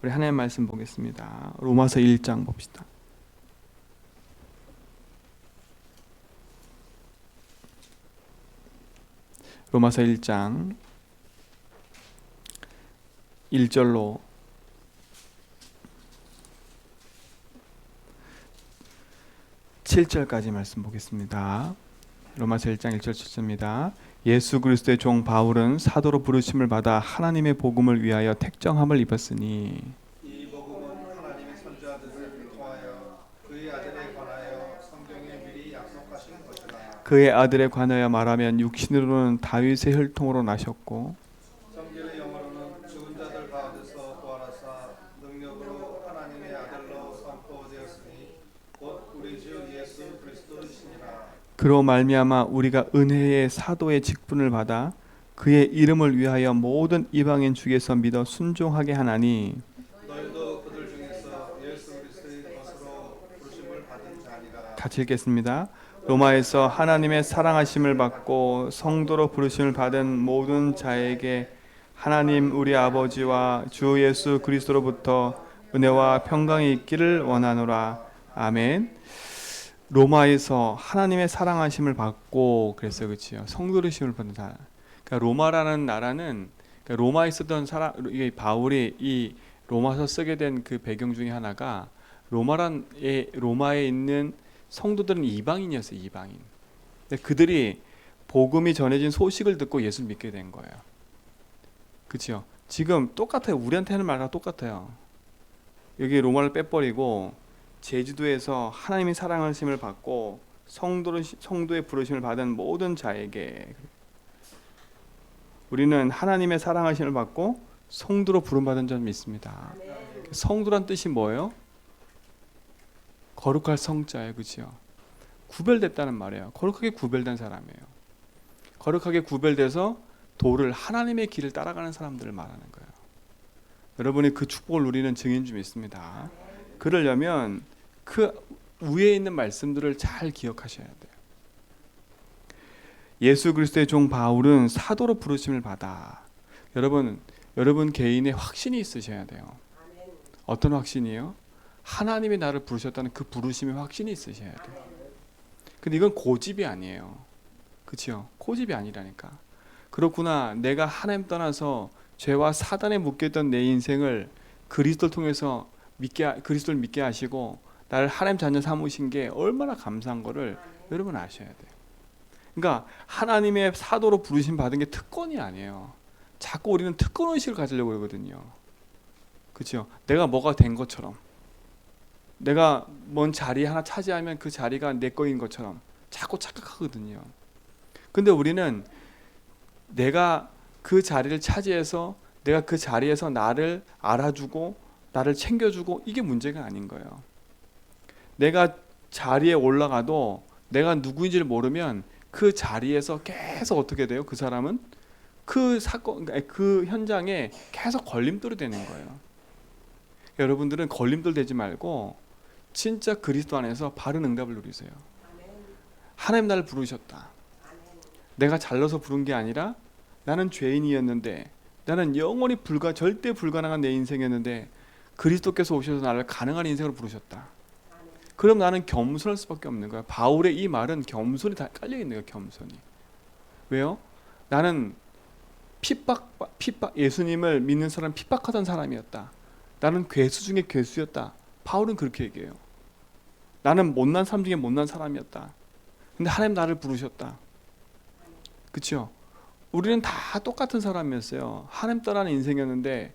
우리 하나님 말씀 보겠습니다. 로마서 1장 봅시다. 로마서 1장 1절로 7절까지 말씀 보겠습니다. 로마서 1장 1절 7절입니다. 예수 그리스도의 종 바울은 사도로 부르심을 받아 하나님의 복음을 위하여 택정함을 입었으니 이 복음은 하나님의 선지자들을 통하여 그의 아들에 관하여 성경에 미리 약속하신 것이라. 그의 아들에 관하여 말하면 육신으로는 다윗의 혈통으로 나셨고 성경의 영어로는 죽은 자들 가운데서 부활하사 능력으로 하나님의 아들로 선포되었으니 곧 우리 주 예수 그리스도이시니라. 그로 말미암아 우리가 은혜의 사도의 직분을 받아 그의 이름을 위하여 모든 이방인 중에서 믿어 순종하게 하나니 너희도 그들 중에서 예수 그리스도의 것으로 부르심을 받은 자니라. 같이 읽겠습니다. 로마에서 하나님의 사랑하심을 받고 성도로 부르심을 받은 모든 자에게 하나님 우리 아버지와 주 예수 그리스도로부터 은혜와 평강이 있기를 원하노라. 아멘. 로마에서 하나님의 사랑하심을 받고 그랬어요, 그렇지요? 성도르심을 받는 자. 그러니까 로마라는 나라는 그러니까 로마에 있었던 사람, 이게 바울이 이 로마서 쓰게 된 그 배경 중에 하나가 로마에 있는 성도들은 이방인이었어요, 이방인. 근데 그들이 복음이 전해진 소식을 듣고 예수를 믿게 된 거예요. 그렇죠? 지금 똑같아요. 우리한테 하는 말과 똑같아요. 여기 로마를 빼버리고 제주도에서 하나님의 사랑하심을 받고 성도의 부르심을 받은 모든 자에게 우리는 하나님의 사랑하심을 받고 성도로 부름받은 줄 믿습니다. 성도란 뜻이 뭐예요? 거룩할 성자예요. 그렇죠? 구별됐다는 말이에요. 거룩하게 구별된 사람이에요. 거룩하게 구별돼서 도를 하나님의 길을 따라가는 사람들을 말하는 거예요. 여러분이 그 축복을 누리는 증인 좀 있습니다. 그러려면 그 위에 있는 말씀들을 잘 기억하셔야 돼요. 예수 그리스도의 종 바울은 사도로 부르심을 받아. 여러분 개인의 확신이 있으셔야 돼요. 어떤 확신이요? 하나님이 나를 부르셨다는 그 부르심의 확신이 있으셔야 돼요. 근데 이건 고집이 아니에요. 그렇죠? 고집이 아니라니까. 그렇구나. 내가 하나님 떠나서 죄와 사단에 묶였던 내 인생을 그리스도를 통해서 그리스도를 믿게 하시고 나를 하나님 자녀 삼으신 게 얼마나 감사한 거를 여러분 아셔야 돼요. 그러니까 하나님의 사도로 부르심 받은 게 특권이 아니에요. 자꾸 우리는 특권 의식을 가지려고 그러거든요. 그렇죠? 내가 뭐가 된 것처럼, 내가 뭔 자리 하나 차지하면 그 자리가 내 거인 것처럼 자꾸 착각하거든요. 근데 우리는 내가 그 자리를 차지해서 내가 그 자리에서 나를 알아주고 나를 챙겨주고 이게 문제가 아닌 거예요. 내가 자리에 올라가도 내가 누구인지를 모르면 그 자리에서 계속 어떻게 돼요? 그 사람은 그 사건, 그 현장에 계속 걸림돌이 되는 거예요. 여러분들은 걸림돌 되지 말고 진짜 그리스도 안에서 바른 응답을 누리세요. 하나님 나를 부르셨다. 내가 잘나서 부른 게 아니라 나는 죄인이었는데, 나는 영원히 절대 불가능한 내 인생이었는데 그리스도께서 오셔서 나를 가능한 인생으로 부르셨다. 그럼 나는 겸손할 수밖에 없는 거야. 바울의 이 말은 겸손이 다 깔려 있는 거야. 겸손이. 왜요? 나는 핍박 예수님을 믿는 사람 핍박하던 사람이었다. 나는 괴수 중에 괴수였다. 바울은 그렇게 얘기해요. 나는 못난 사람 중에 못난 사람이었다. 근데 하나님 나를 부르셨다. 그렇죠? 우리는 다 똑같은 사람이었어요. 하나님 떠나는 인생이었는데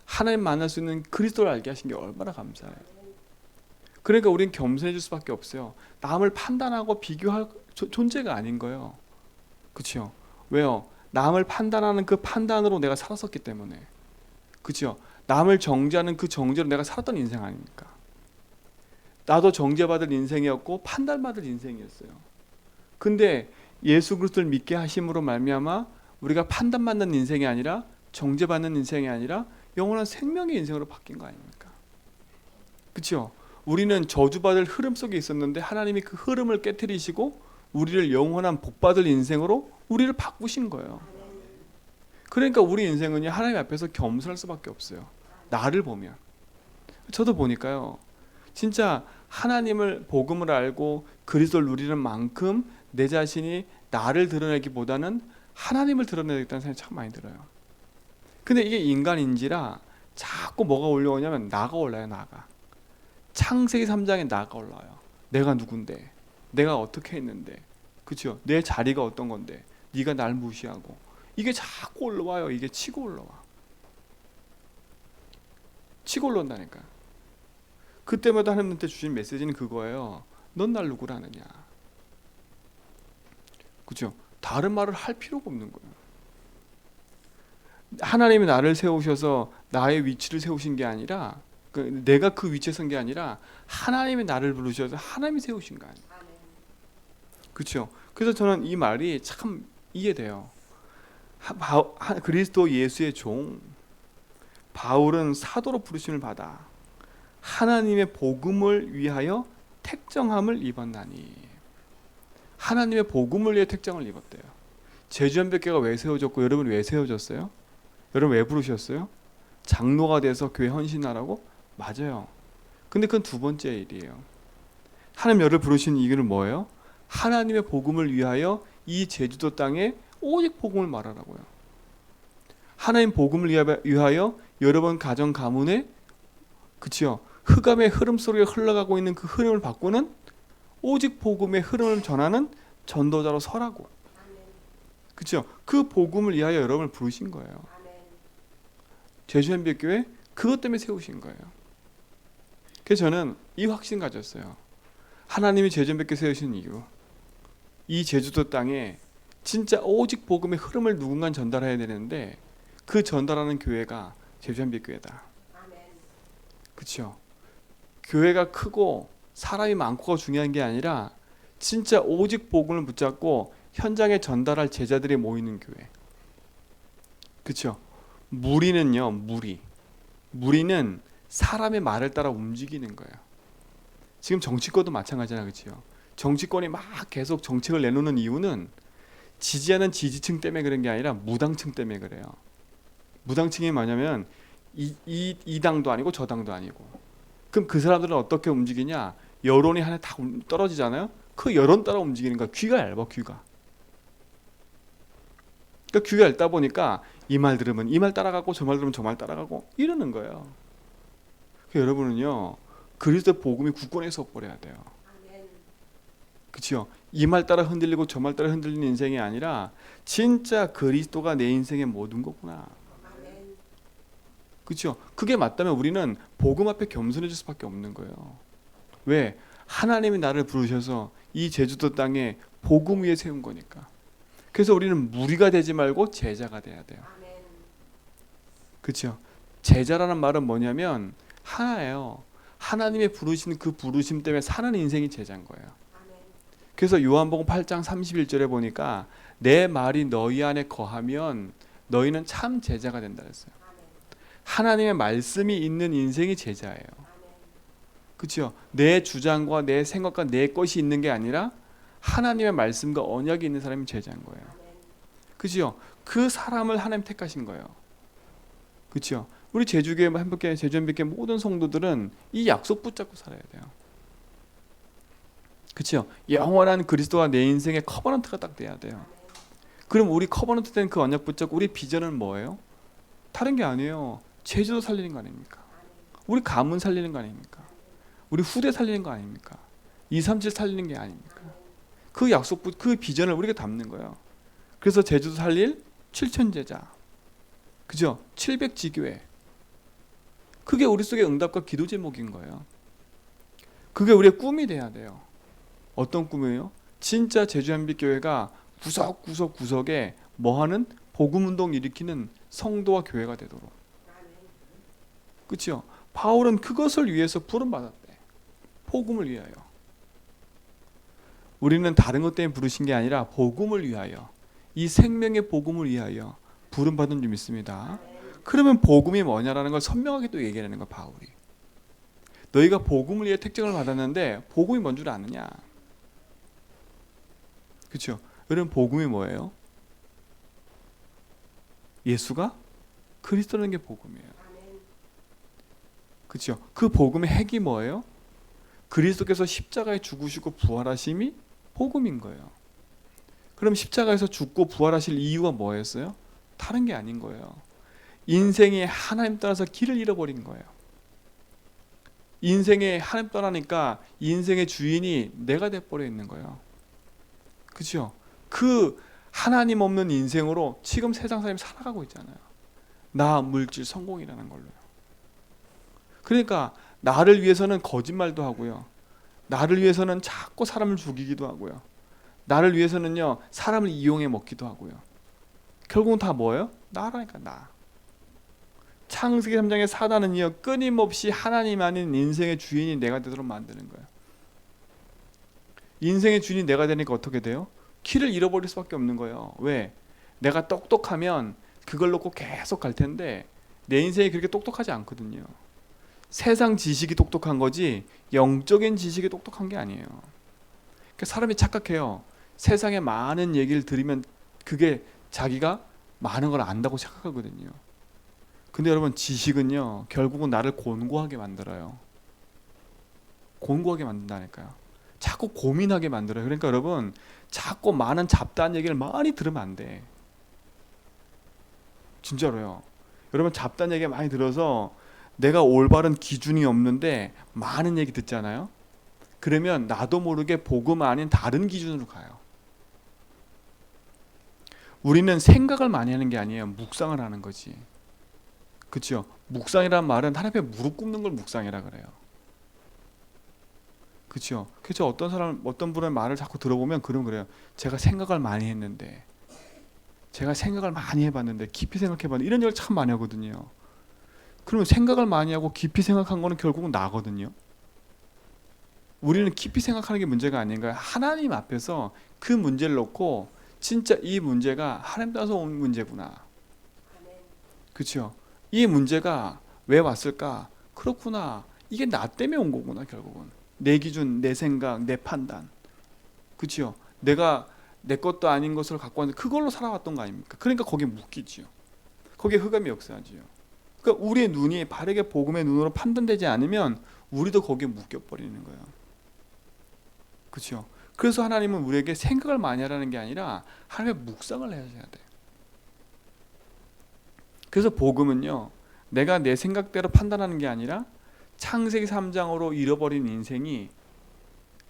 하나님 만날 수 있는 그리스도를 알게 하신 게 얼마나 감사해요. 그러니까 우리는 겸손해질 수밖에 없어요. 남을 판단하고 비교할 존재가 아닌 거예요. 그렇죠? 왜요? 남을 판단하는 그 판단으로 내가 살았었기 때문에. 그렇죠? 남을 정죄하는 그 정죄로 내가 살았던 인생 아닙니까? 나도 정죄받을 인생이었고 판단받을 인생이었어요. 근데 예수 그리스도를 믿게 하심으로 말미암아 우리가 판단받는 인생이 아니라 정죄받는 인생이 아니라 영원한 생명의 인생으로 바뀐 거 아닙니까? 그렇죠? 우리는 저주받을 흐름 속에 있었는데 하나님이 그 흐름을 깨트리시고 우리를 영원한 복받을 인생으로 우리를 바꾸신 거예요. 그러니까 우리 인생은 하나님 앞에서 겸손할 수밖에 없어요. 나를 보면 저도 보니까요. 진짜 하나님을 복음을 알고 그리스도를 누리는 만큼 내 자신이 나를 드러내기보다는 하나님을 드러내겠다는 생각이 참 많이 들어요. 근데 이게 인간인지라 자꾸 뭐가 올라오냐면 나가 올라요. 나가. 창세기 3장에 나가 올라와요. 내가 누군데, 내가 어떻게 했는데, 그렇죠? 내 자리가 어떤 건데, 네가 날 무시하고, 이게 자꾸 올라와요. 이게 치고 올라와. 치고 올라온다니까. 그때마다 하나님한테 주신 메시지는 그거예요. 넌 날 누구라느냐. 그렇죠? 다른 말을 할 필요가 없는 거예요. 하나님이 나를 세우셔서 나의 위치를 세우신 게 아니라, 내가 그 위치에 선 게 아니라 하나님이 나를 부르셔서 하나님이 세우신 거 아니에요. 그렇죠? 그래서 저는 이 말이 참 이해돼요. 그리스도 예수의 종 바울은 사도로 부르심을 받아 하나님의 복음을 위하여 택정함을 입었나니. 하나님의 복음을 위해 택정을 입었대요. 제주연백교가 왜 세워졌고 여러분 왜 세워졌어요? 여러분 왜 부르셨어요? 장로가 돼서 교회 헌신하라고? 맞아요. 근데 그건 두 번째 일이에요. 하나님 여러분을 부르신 이유는 뭐예요? 하나님의 복음을 위하여 이 제주도 땅에 오직 복음을 말하라고요. 하나님 복음을 위하여 여러분 가정 가문에, 그치요? 흑암의 흐름 속에 흘러가고 있는 그 흐름을 바꾸는 오직 복음의 흐름을 전하는 전도자로 서라고. 그렇죠? 그 복음을 위하여 여러분을 부르신 거예요. 제주연백교회 그것 때문에 세우신 거예요. 그래서 저는 이 확신 가졌어요. 하나님이 제주연백교회 세우신 이유, 이 제주도 땅에 진짜 오직 복음의 흐름을 누군가 전달해야 되는데 그 전달하는 교회가 제주연백교회다. 그렇죠? 교회가 크고 사람이 많고가 중요한 게 아니라 진짜 오직 복음을 붙잡고 현장에 전달할 제자들이 모이는 교회. 그렇죠? 무리는요, 무리는 사람의 말을 따라 움직이는 거예요. 지금 정치권도 마찬가지잖아요. 그렇죠? 정치권이 막 계속 정책을 내놓는 이유는 지지하는 지지층 때문에 그런 게 아니라 무당층 때문에 그래요. 무당층이 뭐냐면 이 당도 아니고 저 당도 아니고. 그럼 그 사람들은 어떻게 움직이냐? 여론이 하나 다 떨어지잖아요. 그 여론 따라 움직이는 거야. 귀가 얇아, 귀가. 그러니까 귀가 얇다 보니까 이 말 들으면 이 말 따라가고 저 말 들으면 저 말 따라가고 이러는 거예요. 그러니까 여러분은요, 그리스도 복음이 굳건히 서버려야 돼요. 그렇죠? 이 말 따라 흔들리고 저 말 따라 흔들리는 인생이 아니라 진짜 그리스도가 내 인생의 모든 거구나. 그렇죠? 그게 맞다면 우리는 복음 앞에 겸손해질 수밖에 없는 거예요. 왜? 하나님이 나를 부르셔서 이 제주도 땅에 복음 위에 세운 거니까. 그래서 우리는 무리가 되지 말고 제자가 돼야 돼요. 그렇죠? 제자라는 말은 뭐냐면 하나예요. 하나님의 부르신 그 부르심 때문에 사는 인생이 제자인 거예요. 그래서 요한복음 8장 31절에 보니까 내 말이 너희 안에 거하면 너희는 참 제자가 된다 그랬어요. 하나님의 말씀이 있는 인생이 제자예요. 그렇죠? 내 주장과 내 생각과 내 것이 있는 게 아니라 하나님의 말씀과 언약이 있는 사람이 제자인 거예요. 그렇죠? 그 사람을 하나님 택하신 거예요. 그렇죠? 우리 제주교회 한국교회 제주연백교회 모든 성도들은 이 약속 붙잡고 살아야 돼요. 그렇죠? 영원한 그리스도와 내 인생의 커버넌트가 딱 돼야 돼요. 그럼 우리 커버넌트 된 그 언약 붙잡고 우리 비전은 뭐예요? 다른 게 아니에요. 제주도 살리는 거 아닙니까? 우리 가문 살리는 거 아닙니까? 우리 후대 살리는 거 아닙니까? 237 살리는 게 아닙니까? 그 약속, 그 비전을 우리가 담는 거예요. 그래서 제주도 살릴 7천 제자, 그죠? 700지교회. 그게 우리 속의 응답과 기도 제목인 거예요. 그게 우리의 꿈이 돼야 돼요. 어떤 꿈이에요? 진짜 제주한빛교회가 구석구석에 뭐하는 복음운동 일으키는 성도와 교회가 되도록. 그렇죠? 바울은 그것을 위해서 부름받았대. 복음을 위하여. 우리는 다른 것 때문에 부르신 게 아니라 복음을 위하여, 이 생명의 복음을 위하여 부름받은 줄 믿습니다. 그러면 복음이 뭐냐라는 걸 선명하게 또 얘기하는 거야, 바울이. 너희가 복음을 위해 택정을 받았는데 복음이 뭔 줄 아느냐? 그렇죠? 여러분, 복음이 뭐예요? 예수가 그리스도라는 게 복음이에요. 그렇죠? 그 복음의 핵이 뭐예요? 그리스도께서 십자가에 죽으시고 부활하심이 복음인 거예요. 그럼 십자가에서 죽고 부활하실 이유가 뭐였어요? 다른 게 아닌 거예요. 인생에 하나님 떠나서 길을 잃어버린 거예요. 인생에 하나님 떠나니까 인생의 주인이 내가 돼버려 있는 거예요. 그렇죠? 그 하나님 없는 인생으로 지금 세상 사람이 살아가고 있잖아요. 나 물질 성공이라는 걸로요. 그러니까 나를 위해서는 거짓말도 하고요. 나를 위해서는 자꾸 사람을 죽이기도 하고요. 나를 위해서는요 사람을 이용해 먹기도 하고요. 결국은 다 뭐예요? 나라니까 나. 창세기 3장의 사단은요 끊임없이 하나님 아닌 인생의 주인이 내가 되도록 만드는 거예요. 인생의 주인이 내가 되니까 어떻게 돼요? 길을 잃어버릴 수밖에 없는 거예요. 왜? 내가 똑똑하면 그걸 놓고 계속 갈 텐데 내 인생이 그렇게 똑똑하지 않거든요. 세상 지식이 똑똑한 거지 영적인 지식이 똑똑한 게 아니에요. 그러니까 사람이 착각해요. 세상에 많은 얘기를 들으면 그게 자기가 많은 걸 안다고 착각하거든요. 근데 여러분 지식은요 결국은 나를 곤고하게 만들어요. 곤고하게 만든다니까요. 자꾸 고민하게 만들어요. 그러니까 여러분 자꾸 많은 잡다한 얘기를 많이 들으면 안 돼. 진짜로요. 여러분 잡다한 얘기 많이 들어서 내가 올바른 기준이 없는데 많은 얘기 듣잖아요. 그러면 나도 모르게 복음 아닌 다른 기준으로 가요. 우리는 생각을 많이 하는 게 아니에요. 묵상을 하는 거지. 그렇죠? 묵상이란 말은 하나님 앞에 무릎 꿇는 걸 묵상이라 그래요. 그렇죠? 그래서 어떤 분의 말을 자꾸 들어보면 그래요. 제가 생각을 많이 했는데, 제가 생각을 많이 해봤는데, 깊이 생각해봤는데 이런 얘기를 참 많이 하거든요. 그러면 생각을 많이 하고 깊이 생각한 거는 결국은 나거든요. 우리는 깊이 생각하는 게 문제가 아닌가요? 하나님 앞에서 그 문제를 놓고 진짜 이 문제가 하나님 따라서 온 문제구나. 그렇죠? 이 문제가 왜 왔을까? 그렇구나. 이게 나 때문에 온 거구나 결국은. 내 기준, 내 생각, 내 판단. 그렇죠? 내가 내 것도 아닌 것을 갖고 왔는데 그걸로 살아왔던 거 아닙니까? 그러니까 거기에 묶이지요. 거기에 흑암이 역사하지요. 그러니까 우리의 눈이 바르게 복음의 눈으로 판단되지 않으면 우리도 거기에 묶여버리는 거예요. 그렇죠? 그래서 하나님은 우리에게 생각을 많이 하라는 게 아니라 하나님의 묵상을 해야 돼요. 그래서 복음은요 내가 내 생각대로 판단하는 게 아니라 창세기 3장으로 잃어버린 인생이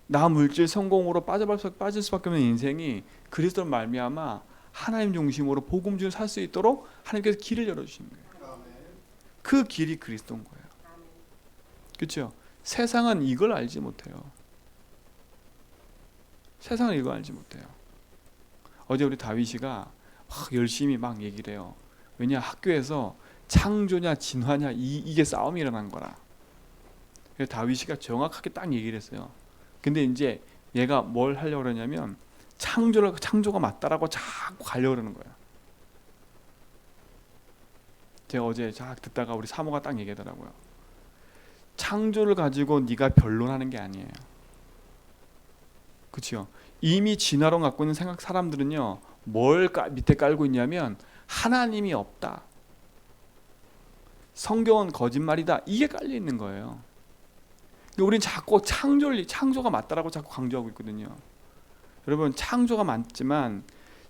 나 물질 성공으로 빠질 수밖에 없는 인생이 그리스도로 말미암아 하나님 중심으로 복음 중에 살 수 있도록 하나님께서 길을 열어주시는 거예요. 그 길이 그리스도인 거예요. 그렇죠? 세상은 이걸 알지 못해요. 세상은 이걸 알지 못해요. 어제 우리 다윗이가 막 열심히 막 얘기를 해요. 왜냐 학교에서 창조냐 진화냐 이게 싸움이 일어난 거라. 그래서 다윗이가 정확하게 딱 얘기를 했어요. 근데 이제 얘가 뭘 하려고 그러냐면 창조가 맞다라고 자꾸 가려고 그러는 거예요. 제가 어제 쫙 듣다가 우리 사모가 딱 얘기하더라고요. 창조를 가지고 네가 변론하는 게 아니에요. 그렇죠? 이미 진화론 갖고 있는 생각 사람들은요 뭘 밑에 깔고 있냐면 하나님이 없다. 성경은 거짓말이다. 이게 깔려 있는 거예요. 우리는 자꾸 창조가 맞다라고 자꾸 강조하고 있거든요. 여러분 창조가 맞지만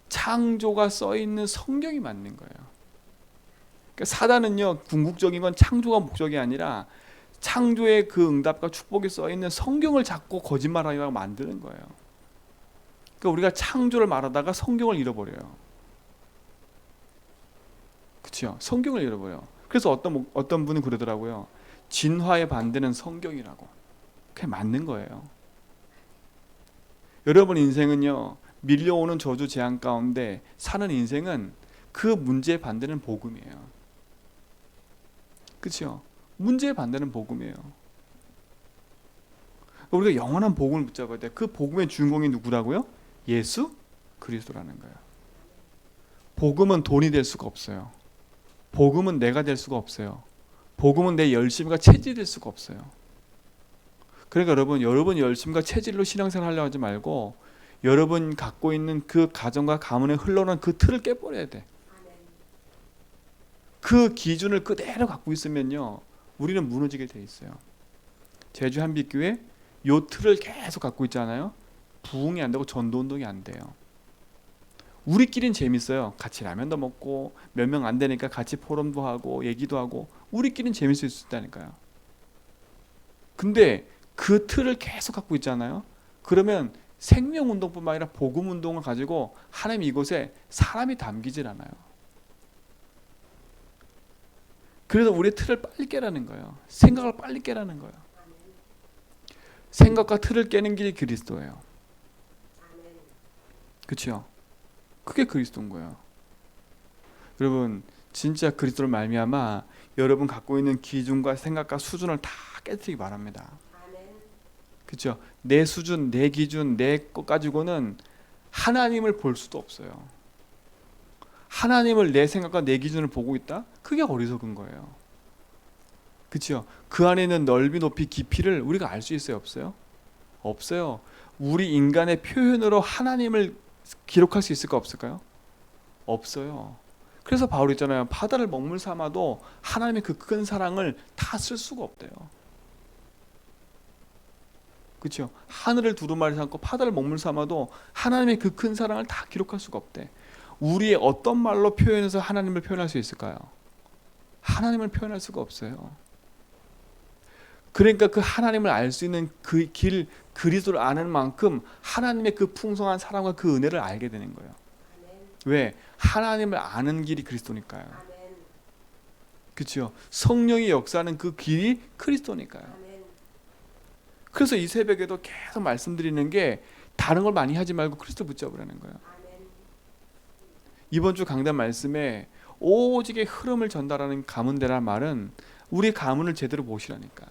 창조가 써 있는 성경이 맞는 거예요. 그러니까 사단은요 궁극적인 건 창조가 목적이 아니라 창조의 그 응답과 축복이 써 있는 성경을 자꾸 거짓말하려고 만드는 거예요. 그러니까 우리가 창조를 말하다가 성경을 잃어버려요. 그렇죠? 성경을 잃어버려요. 그래서 어떤 분이 그러더라고요. 진화의 반대는 성경이라고. 그게 맞는 거예요. 여러분 인생은요 밀려오는 저주 재앙 가운데 사는 인생은 그 문제의 반대는 복음이에요. 그렇죠? 문제의 반대는 복음이에요. 우리가 영원한 복음을 붙잡아야 돼. 그 복음의 주인공이 누구라고요? 예수 그리스도라는 거예요. 복음은 돈이 될 수가 없어요. 복음은 내가 될 수가 없어요. 복음은 내 열심과 체질이 될 수가 없어요. 그러니까 여러분 열심과 체질로 신앙생활 하려고 하지 말고 여러분 갖고 있는 그 가정과 가문에 흘러오는 그 틀을 깨버려야 돼. 그 기준을 그대로 갖고 있으면요 우리는 무너지게 돼 있어요. 제주 한빛교회 요 틀을 계속 갖고 있잖아요. 부흥이 안 되고 전도 운동이 안 돼요. 우리끼리는 재밌어요. 같이 라면도 먹고 몇 명 안 되니까 같이 포럼도 하고 얘기도 하고 우리끼리는 재밌을 수 있다니까요. 근데 그 틀을 계속 갖고 있잖아요. 그러면 생명운동뿐만 아니라 복음운동을 가지고 하나님 이곳에 사람이 담기질 않아요. 그래서 우리의 틀을 빨리 깨라는 거예요. 생각을 빨리 깨라는 거예요. 생각과 틀을 깨는 길이 그리스도예요. 그렇죠? 그게 그리스도인 거예요. 여러분 진짜 그리스도를 말미암아 여러분 갖고 있는 기준과 생각과 수준을 다 깨뜨리기 바랍니다. 그렇죠? 내 수준, 내 기준, 내 것 가지고는 하나님을 볼 수도 없어요. 하나님을 내 생각과 내 기준을 보고 있다? 그게 어리석은 거예요. 그렇죠? 그 안에 있는 넓이, 높이, 깊이를 우리가 알 수 있어요? 없어요? 없어요. 우리 인간의 표현으로 하나님을 기록할 수 있을까 없을까요? 없어요. 그래서 바울이 있잖아요. 바다를 먹물 삼아도 하나님의 그 큰 사랑을 다 쓸 수가 없대요. 그렇죠? 하늘을 두루마리 삼고 바다를 먹물 삼아도 하나님의 그 큰 사랑을 다 기록할 수가 없대. 우리의 어떤 말로 표현해서 하나님을 표현할 수 있을까요? 하나님을 표현할 수가 없어요. 그러니까 그 하나님을 알 수 있는 그 길, 그리스도를 아는 만큼 하나님의 그 풍성한 사랑과 그 은혜를 알게 되는 거예요. 왜? 하나님을 아는 길이 그리스도니까요. 그렇죠? 성령이 역사하는 그 길이 그리스도니까요. 그래서 이 새벽에도 계속 말씀드리는 게 다른 걸 많이 하지 말고 그리스도 붙잡으라는 거예요. 이번 주 강단 말씀에 오직의 흐름을 전달하는 가문대라는 말은 우리 가문을 제대로 보시라니까.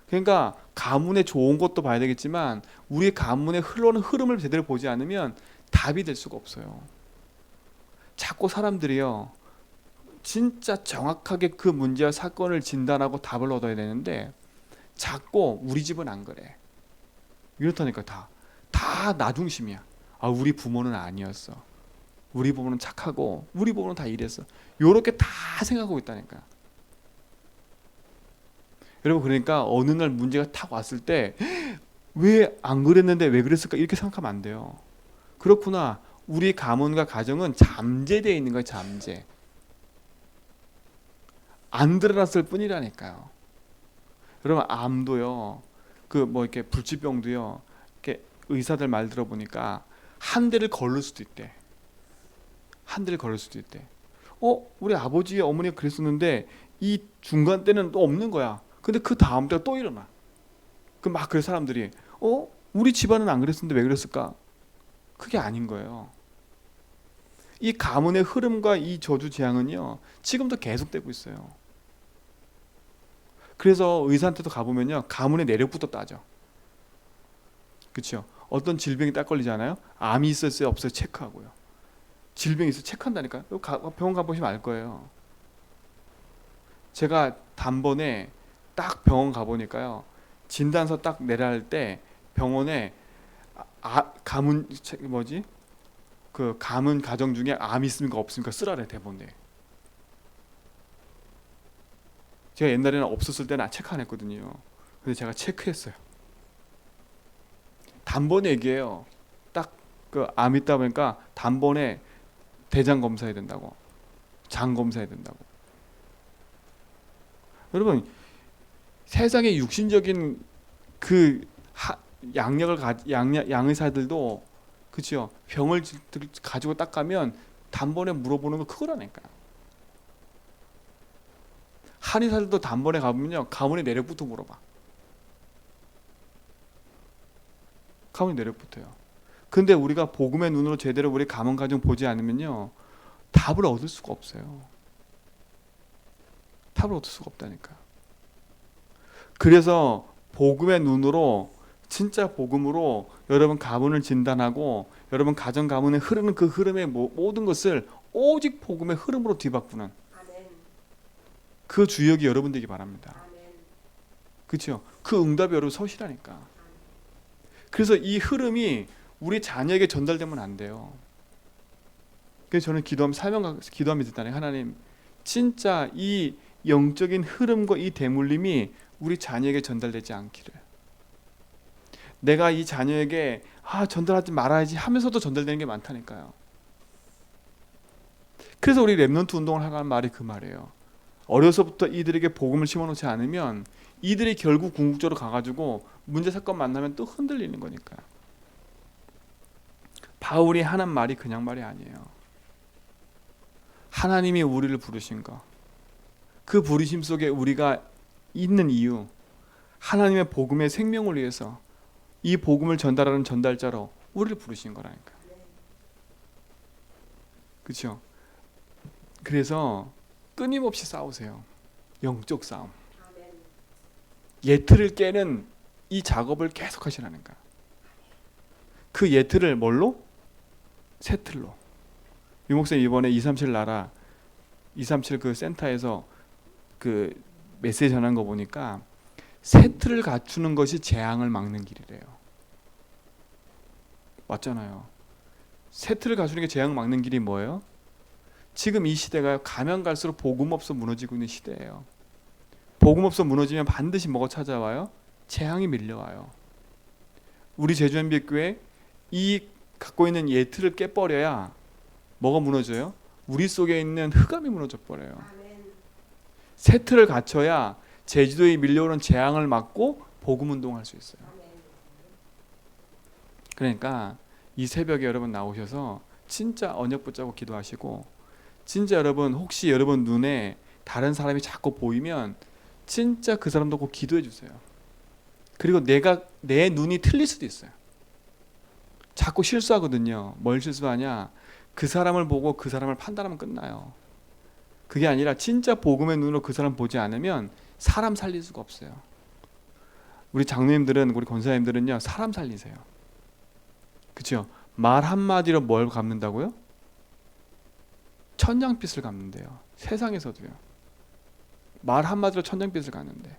그러니까 가문의 좋은 것도 봐야 되겠지만 우리 가문의 흘러오는 흐름을 제대로 보지 않으면 답이 될 수가 없어요. 자꾸 사람들이요 진짜 정확하게 그 문제와 사건을 진단하고 답을 얻어야 되는데 자꾸 우리 집은 안 그래 이렇다니까. 다 나 중심이야. 아 우리 부모는 아니었어. 우리 부모는 착하고 우리 부모는 다 이랬어. 요렇게 다 생각하고 있다니까. 여러분 그러니까 어느 날 문제가 탁 왔을 때 왜 안 그랬는데 왜 그랬을까 이렇게 생각하면 안 돼요. 그렇구나. 우리 가문과 가정은 잠재되어 있는 거예요. 잠재. 안 드러났을 뿐이라니까요. 여러분 암도요. 그 뭐 이렇게 불치병도요. 이렇게 의사들 말 들어보니까 한 대를 걸을 수도 있대. 한 대를 걸을 수도 있대. 우리 아버지 어머니가 그랬었는데 이 중간 때는 또 없는 거야. 근데 그 다음 때가 또 일어나. 그래 사람들이 우리 집안은 안 그랬었는데 왜 그랬을까? 그게 아닌 거예요. 이 가문의 흐름과 이 저주 재앙은요 지금도 계속되고 있어요. 그래서 의사한테도 가보면요 가문의 내력부터 따져. 그렇죠? 어떤 질병이 딱 걸리잖아요. 암이 있었어요 없어요 체크하고요. 질병이 있어 체크한다니까요. 병원 가보시면 알 거예요. 제가 단번에 딱 병원 가보니까요 진단서 딱 내라 할 때 병원에 가문 그 가문 가정 중에 암이 있습니까 없습니까 쓰라래 대본에. 제가 옛날에는 없었을 때는 체크 안 했거든요. 근데 제가 체크했어요. 단번에 얘기해요. 딱 그 암 있다 보니까 단번에 대장 검사해야 된다고, 장 검사해야 된다고. 여러분 세상의 육신적인 그 양의사들도 그렇죠. 병을 가지고 딱 가면 단번에 물어보는 거 그거라니까요. 한의사들도 단번에 가보면요 가문의 내력부터 물어봐. 가문의 내력부터요. 근데 우리가 복음의 눈으로 제대로 우리 가문 가정 보지 않으면요 답을 얻을 수가 없어요. 답을 얻을 수가 없다니까. 그래서 복음의 눈으로 진짜 복음으로 여러분 가문을 진단하고 여러분 가정 가문에 흐르는 그 흐름의 모든 것을 오직 복음의 흐름으로 뒤바꾸는 그 주역이 여러분 되기 바랍니다. 그렇죠? 그 응답이 여러분 서시라니까. 그래서 이 흐름이 우리 자녀에게 전달되면 안 돼요. 그래서 저는 기도하면서 일단은 하나님 진짜 이 영적인 흐름과 이 대물림이 우리 자녀에게 전달되지 않기를. 내가 이 자녀에게 전달하지 말아야지 하면서도 전달되는 게 많다니까요. 그래서 우리 랩넌트 운동을 하라는 말이 그 말이에요. 어려서부터 이들에게 복음을 심어놓지 않으면 이들이 결국 궁극적으로 가가지고 문제 사건 만나면 또 흔들리는 거니까요. 바울이 하는 말이 그냥 말이 아니에요. 하나님이 우리를 부르신 거, 그 부르심 속에 우리가 있는 이유, 하나님의 복음의 생명을 위해서 이 복음을 전달하는 전달자로 우리를 부르신 거라니까. 그렇죠? 그래서 끊임없이 싸우세요. 영적 싸움. 예틀을 깨는 이 작업을 계속 하시라는 거야. 그 예틀을 뭘로? 새틀로. 유목사님 이번에 237 나라 237 그 센터에서 그 메시지 전한 거 보니까 새틀을 갖추는 것이 재앙을 막는 길이래요. 맞잖아요. 새틀을 갖추는 게 재앙을 막는 길이 뭐예요? 지금 이 시대가 가면 갈수록 복음 없어 무너지고 있는 시대예요. 복음 없어 무너지면 반드시 뭐가 찾아와요? 재앙이 밀려와요. 우리 제주현비교회 이 갖고 있는 예틀을 깨버려야 뭐가 무너져요? 우리 속에 있는 흑암이 무너져 버려요. 새 틀을 갖춰야 제주도에 밀려오는 재앙을 막고 복음 운동할 수 있어요. 그러니까 이 새벽에 여러분 나오셔서 진짜 언약 붙잡고 기도하시고, 진짜 여러분 혹시 여러분 눈에 다른 사람이 자꾸 보이면 진짜 그 사람도 꼭 기도해 주세요. 그리고 내 눈이 틀릴 수도 있어요. 자꾸 실수하거든요. 뭘 실수하냐? 그 사람을 보고 그 사람을 판단하면 끝나요. 그게 아니라 진짜 복음의 눈으로 그 사람 보지 않으면 사람 살릴 수가 없어요. 우리 장로님들은, 우리 권사님들은요, 사람 살리세요. 그렇죠? 말 한마디로 뭘 갚는다고요? 천냥빚을 갚는데요. 세상에서도요. 말 한마디로 천냥빚을 갚는데,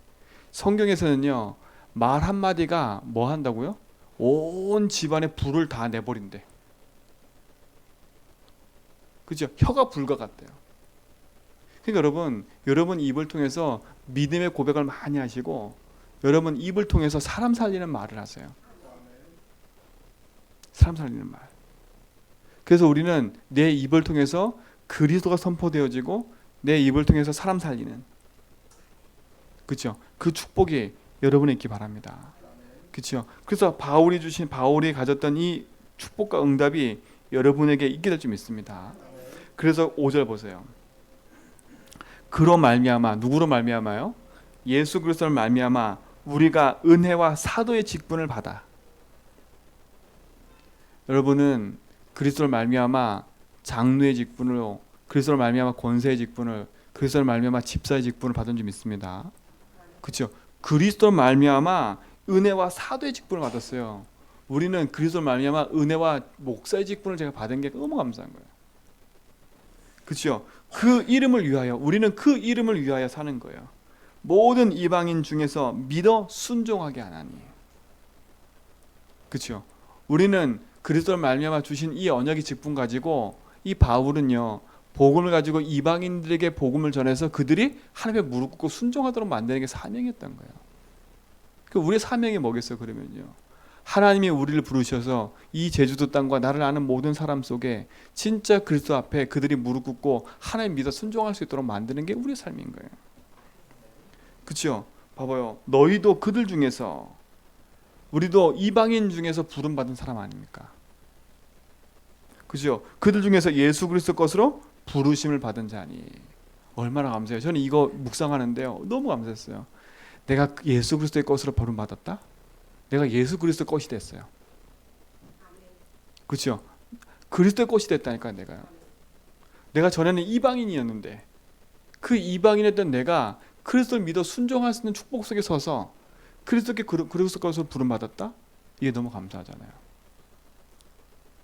성경에서는요, 말 한마디가 뭐 한다고요? 온 집안의 불을 다 내버린대. 그죠? 혀가 불과 같대요. 그러니까 여러분 입을 통해서 믿음의 고백을 많이 하시고, 여러분 입을 통해서 사람 살리는 말을 하세요. 사람 살리는 말. 그래서 우리는 내 입을 통해서 그리스도가 선포되어지고, 내 입을 통해서 사람 살리는, 그렇죠? 그 축복이 여러분에 있기 바랍니다. 그렇죠? 그래서 바울이 가졌던 이 축복과 응답이 여러분에게 있게 될 줄 믿습니다. 그래서 5절 보세요. 그로 말미암아, 누구로 말미암아요? 예수 그리스도를 말미암아 우리가 은혜와 사도의 직분을 받아. 여러분은 그리스도를 말미암아 장로의 직분으로, 그리스도를 말미암아 권세의 직분을, 그리스도를 말미암아 집사의 직분을 받은 줄 믿습니다. 그렇죠? 그리스도를 말미암아 은혜와 사도의 직분을 받았어요. 우리는 그리스도를 말미암아 은혜와 목사의 직분을 제가 받은 게 너무 감사한 거예요. 그렇죠? 그 이름을 위하여, 우리는 그 이름을 위하여 사는 거예요. 모든 이방인 중에서 믿어 순종하게 하나니. 그렇죠? 우리는 그리스도를 말미암아 주신 이 언약의 직분 가지고, 이 바울은요, 복음을 가지고 이방인들에게 복음을 전해서 그들이 하나님의 무릎 꿇고 순종하도록 만드는 게 사명이었던 거예요. 그 우리의 사명이 뭐겠어요? 그러면요, 하나님이 우리를 부르셔서 이 제주도 땅과 나를 아는 모든 사람 속에 진짜 그리스도 앞에 그들이 무릎 꿇고 하나님 믿어 순종할 수 있도록 만드는 게 우리의 삶인 거예요. 그렇죠? 봐봐요. 너희도 그들 중에서, 우리도 이방인 중에서 부름받은 사람 아닙니까? 그죠? 그들 중에서 예수 그리스도 것으로 부르심을 받은 자니. 얼마나 감사해요. 저는 이거 묵상하는데요, 너무 감사했어요. 내가 예수 그리스도의 것으로 부름받았다? 내가 예수 그리스도 것이 됐어요. 그렇죠? 그리스도의 것이 됐다니까요. 내가 전에는 이방인이었는데 그 이방인이었던 내가 그리스도를 믿어 순종할 수 있는 축복 속에 서서 그리스도께 그리스도 것으로 부름받았다? 이게 너무 감사하잖아요.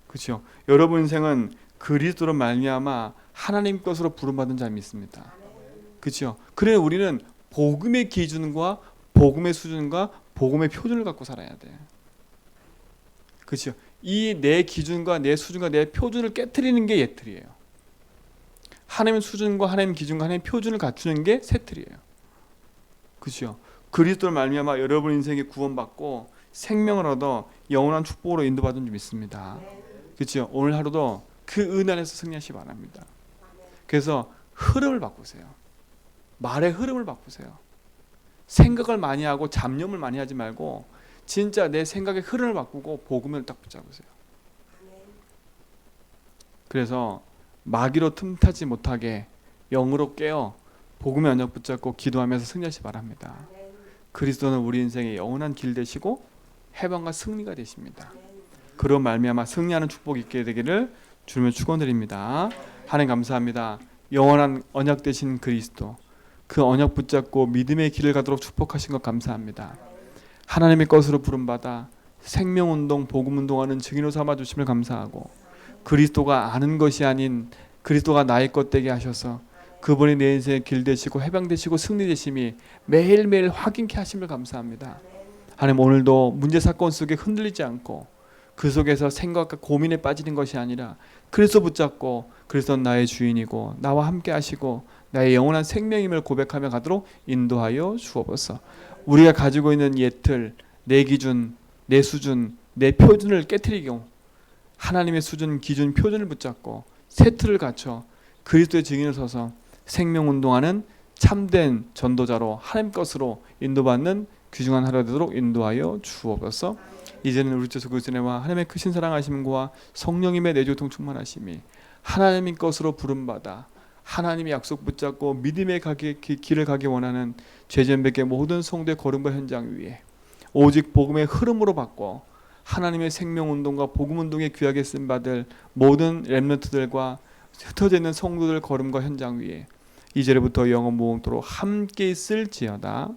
그렇죠? 여러분 인생은 그리스도로 말미암아 하나님 것으로 부름받은 자 믿습니다. 그렇죠? 그래 우리는 복음의 기준과 복음의 수준과 복음의 표준을 갖고 살아야 돼. 그렇죠? 이 내 기준과 내 수준과 내 표준을 깨트리는 게 예틀이에요. 하나님의 수준과 하나님의 기준과 하나님의 표준을 갖추는 게 세틀이에요. 그렇죠? 그리스도를 말미암아 여러분 인생에 구원받고 생명을 얻어 영원한 축복으로 인도받은 줄 믿습니다. 그렇죠? 오늘 하루도 그 은혜 안에서 승리하시기 바랍니다. 그래서 흐름을 바꾸세요. 말의 흐름을 바꾸세요. 생각을 많이 하고 잡념을 많이 하지 말고 진짜 내 생각의 흐름을 바꾸고 복음을 딱 붙잡으세요. 그래서 마귀로 틈타지 못하게 영으로 깨어 복음의 언약 붙잡고 기도하면서 승리하시기 바랍니다. 그리스도는 우리 인생의 영원한 길 되시고 해방과 승리가 되십니다. 그런 말미암아 승리하는 축복이 있게 되기를 주님의 축원드립니다. 하나님 감사합니다. 영원한 언약 되신 그리스도, 그 언약 붙잡고 믿음의 길을 가도록 축복하신 것 감사합니다. 하나님의 것으로 부름받아 생명운동, 복음운동하는 증인으로 삼아주심을 감사하고, 그리스도가 아는 것이 아닌 그리스도가 나의 것 되게 하셔서 그분이 내 인생의 길 되시고 해방되시고 승리되심이 매일매일 확인케 하심을 감사합니다. 하나님, 오늘도 문제 사건 속에 흔들리지 않고 그 속에서 생각과 고민에 빠지는 것이 아니라 그리스도 붙잡고 그리스도는 나의 주인이고 나와 함께 하시고 나의 영원한 생명임을 고백하며 가도록 인도하여 주옵소서. 우리가 가지고 있는 옛틀, 내 기준, 내 수준, 내 표준을 깨트리고 하나님의 수준, 기준, 표준을 붙잡고 새 틀을 갖춰 그리스도의 증인을 서서 생명운동하는 참된 전도자로 하나님 것으로 인도받는 귀중한 하루가 되도록 인도하여 주옵소서. 이제는 우리 주 예수 그리스도와 하나님의 크신 사랑하심과 성령님의 내조통 충만하심이 하나님의 것으로 부름받아 하나님의 약속 붙잡고 믿음의 길을 가기 원하는 죄전백의 모든 성도의 걸음과 현장 위에 오직 복음의 흐름으로 바꿔 하나님의 생명운동과 복음운동에 귀하게 쓰임받을 모든 렘넌트들과 흩어져 있는 성도들 걸음과 현장 위에 이제부터 영원 무궁토록 함께 있을지어다.